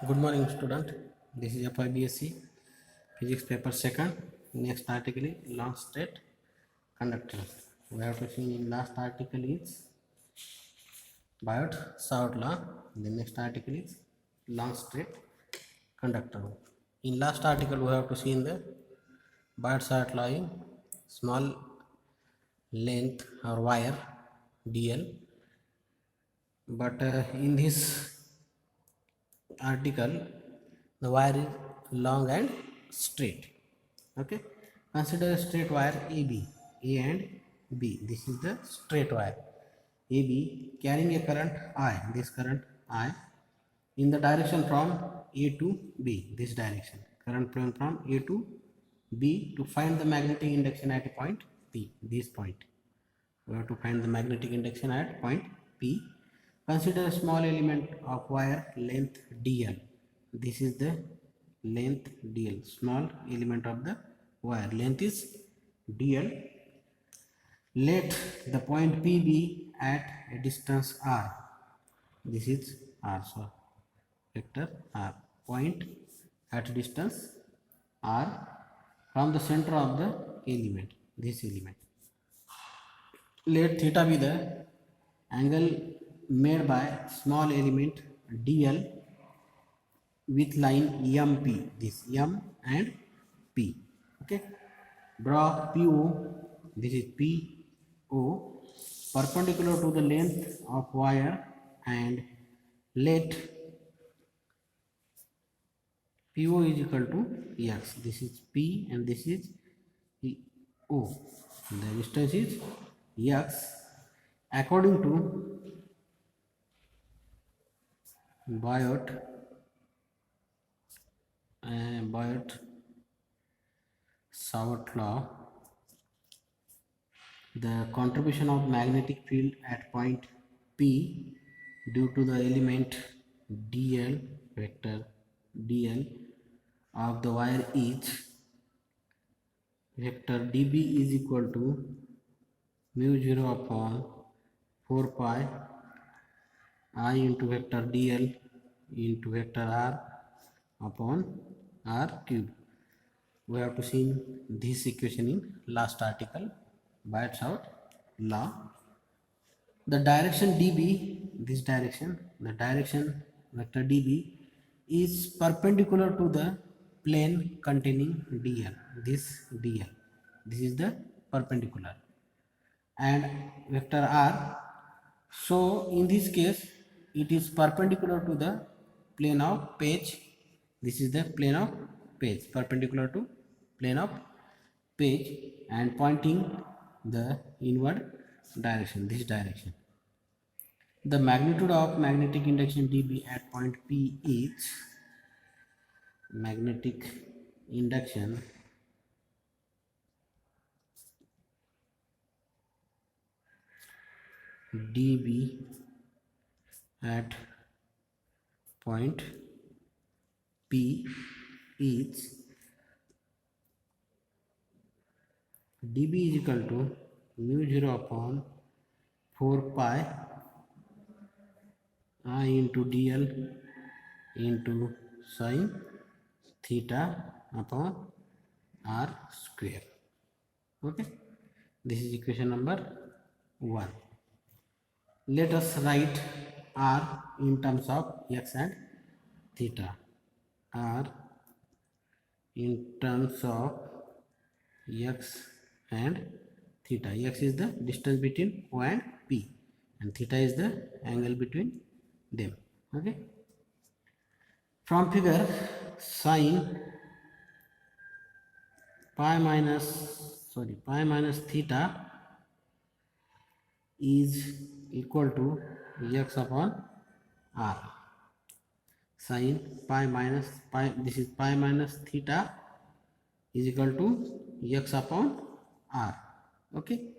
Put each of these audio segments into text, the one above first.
Good morning, student. This is FIBSc Physics paper second. Next article is long state conductor. We have to see in last article is Biot-Savart law. The next article is long state conductor. In last article, we have to see in the Biot-Savart law in small length or wire DL. But in this article, the wire is long and straight. Okay, consider a straight wire AB, A and B. This is the straight wire AB carrying a current I, this current I, in the direction from A to B, this direction, current flowing from A to B, to find the magnetic induction at a point P, this point. We have to find the magnetic induction at point P. Consider a small element of wire length dl. This is the length dl, small element of the wire. Length is dl. Let the point P be at a distance r. This is r, so vector r. Point at a distance r from the center of the element, this element. Let theta be the angle made by small element dl with line MP, this M and P. Okay, draw PO, this is PO, perpendicular to the length of wire, and let PO is equal to X. This is P and this is O. The distance is X according to Biot-Savart law. The contribution of magnetic field at point P due to the element dl, vector dl of the wire is vector dB is equal to mu 0 upon 4 pi I into vector dl into vector r upon r cube. We have to see this equation in last article, Biot-Savart law. The direction dB, this direction, the direction vector dB is perpendicular to the plane containing dl, this dl, this is the perpendicular, and vector r. So in this case it is perpendicular to the plane of page. This is the plane of page, perpendicular to plane of page and pointing the inward direction, this direction. The magnitude of magnetic induction dB at point P is magnetic induction dB at point P is dB is equal to mu 0 upon 4 pi I into dl into sin theta upon r square. Okay, this is equation number 1. Let us write r in terms of x and theta. R in terms of x and theta. X is the distance between O and P, and theta is the angle between them. Okay, from figure, sin pi minus theta is equal to x upon r. Sin pi minus pi, this is pi minus theta, is equal to x upon r. Okay,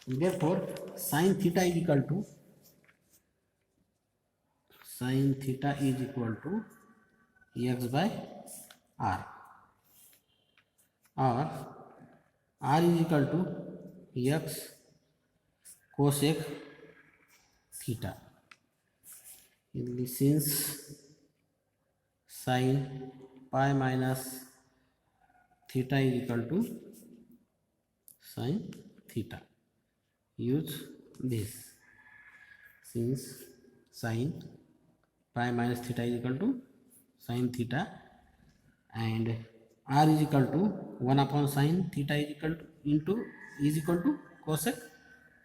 therefore sin theta is equal to x by r, or r is equal to x cosec theta. Since sin pi minus theta is equal to sin theta, use this. Since sin pi minus theta is equal to sin theta, and r is equal to 1 upon sin theta is equal to cosec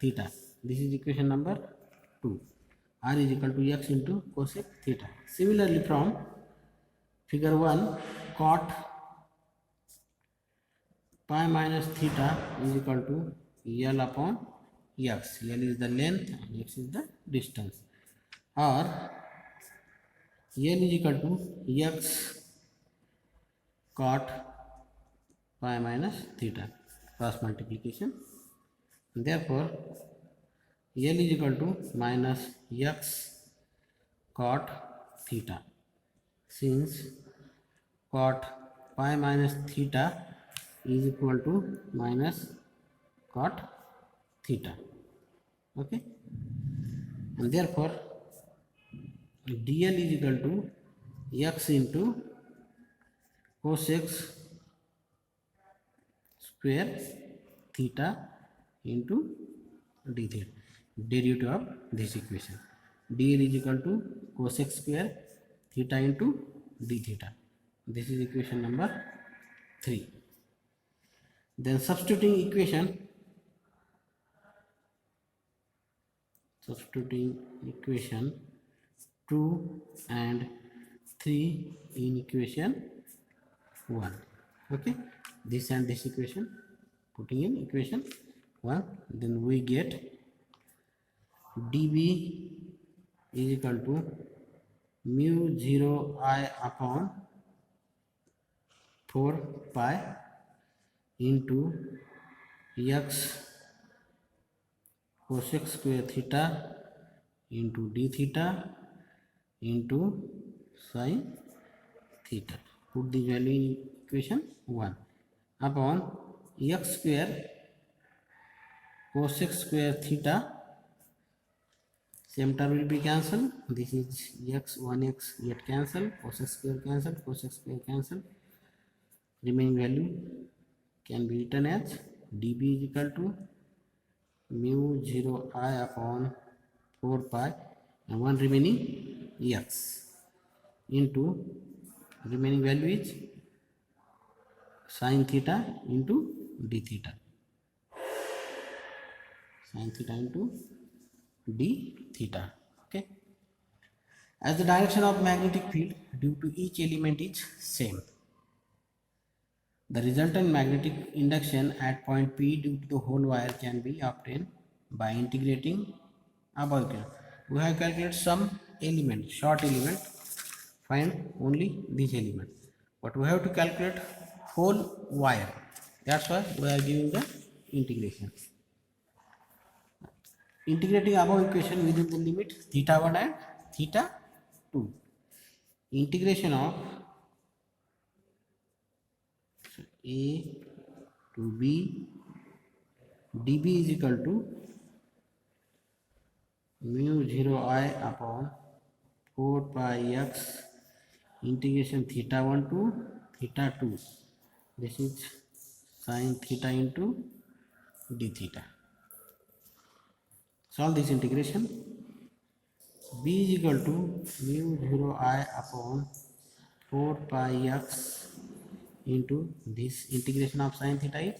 theta. This is equation number 2. R is equal to x into cosec theta. Similarly, from figure 1, cot pi minus theta is equal to L upon x. L is the length and x is the distance. Or L is equal to x cot pi minus theta, cross multiplication. Therefore, L is equal to minus x cot theta. Since cot pi minus theta is equal to minus cot theta. Okay, and therefore dl is equal to x into cosec square theta into d theta, derivative of this equation. dl is equal to cosec square theta into d theta. This is equation number 3. Then substituting equation 2 and 3 in equation 1. Okay, this and this equation putting in equation 1, then we get dB is equal to mu 0 I upon 4 pi into x cosec square theta into d theta into sin theta. Put the value in equation 1 upon x square cosec square theta. Same term will be cancelled. This is x, 1x get cancelled, cosec square cancelled, cosec square cancelled. Remaining value can be written as dB is equal to mu 0 I upon 4 pi and 1 remaining x into remaining value is sin theta into d theta. Sin theta into d theta. Okay, as the direction of magnetic field due to each element is same, the resultant magnetic induction at point P due to the whole wire can be obtained by integrating above equation. We have calculated some element, short element, find only this element, but we have to calculate whole wire. That's why we are giving the integration. Integrating above equation within the limit theta 1 and theta 2. Integration of A to B dB is equal to mu 0 I upon 4 pi x integration theta 1 to theta 2. This is sin theta into d theta. Solve this integration. B is equal to mu 0 I upon 4 pi x into this integration of sin theta is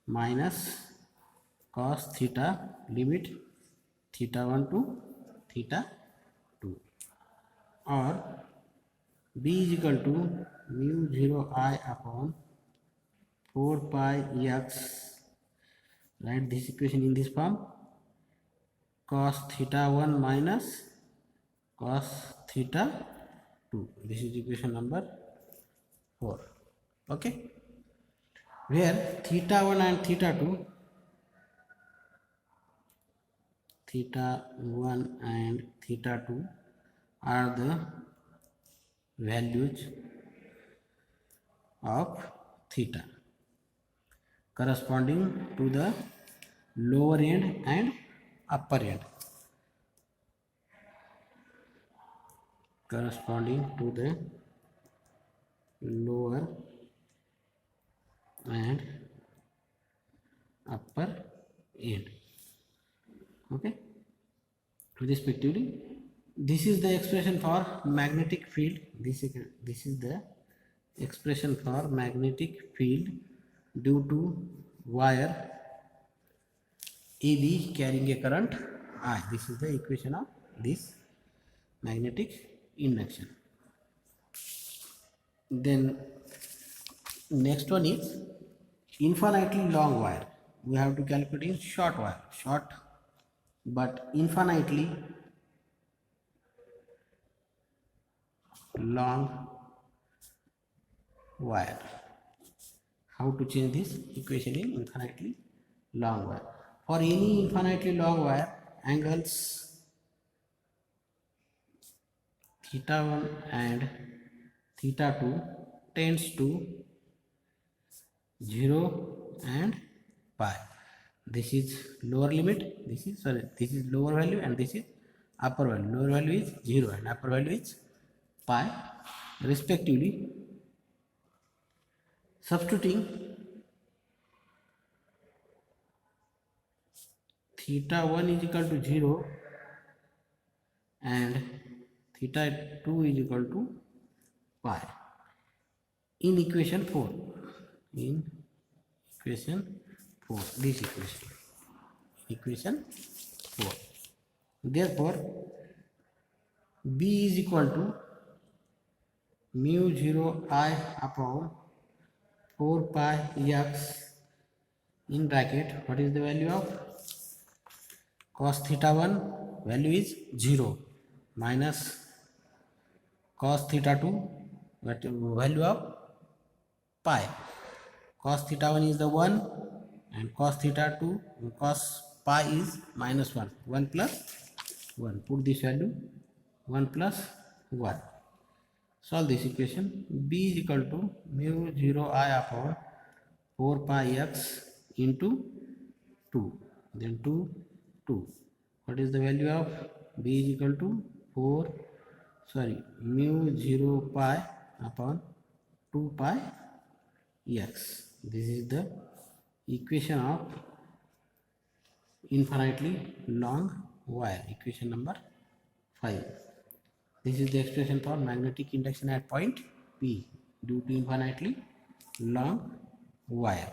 minus cos theta limit theta 1 to theta 2, or B is equal to mu 0 I upon 4 pi x. Write this equation in this form: cos theta 1 minus cos theta 2. This is equation number 4. Okay, where theta 1 and theta 2, theta 1 and theta 2 are the values of theta corresponding to the lower end and upper end corresponding to the lower and upper end. Okay, respectively. This is the expression for magnetic field. This is the expression for magnetic field due to wire AB carrying a current I. This is the equation of this magnetic induction. Then next one is infinitely long wire. We have to calculate in short wire, short but infinitely long wire. How to change this equation in infinitely long wire? For any infinitely long wire, angles theta 1 and theta 2 tends to 0 and pi. This is lower limit, this is lower value, and this is upper value. Lower value is 0 and upper value is pi respectively. Substituting theta 1 is equal to 0 and theta 2 is equal to pi in equation 4. In equation 4, this equation 4. Therefore, B is equal to mu 0 I upon 4 pi x in bracket. What is the value of cos theta 1? Value is 0 minus cos theta 2, value of pi. Cos theta 1 is the 1 and cos theta 2, cos pi is minus 1. 1 plus 1. Put this value 1 plus 1. Solve this equation. B is equal to mu 0 I upon 4 pi x into 2. Then 2, 2. What is the value of B is equal to mu 0 pi upon 2 pi x. This is the equation of infinitely long wire, equation number 5. This is the expression for magnetic induction at point P due to infinitely long wire.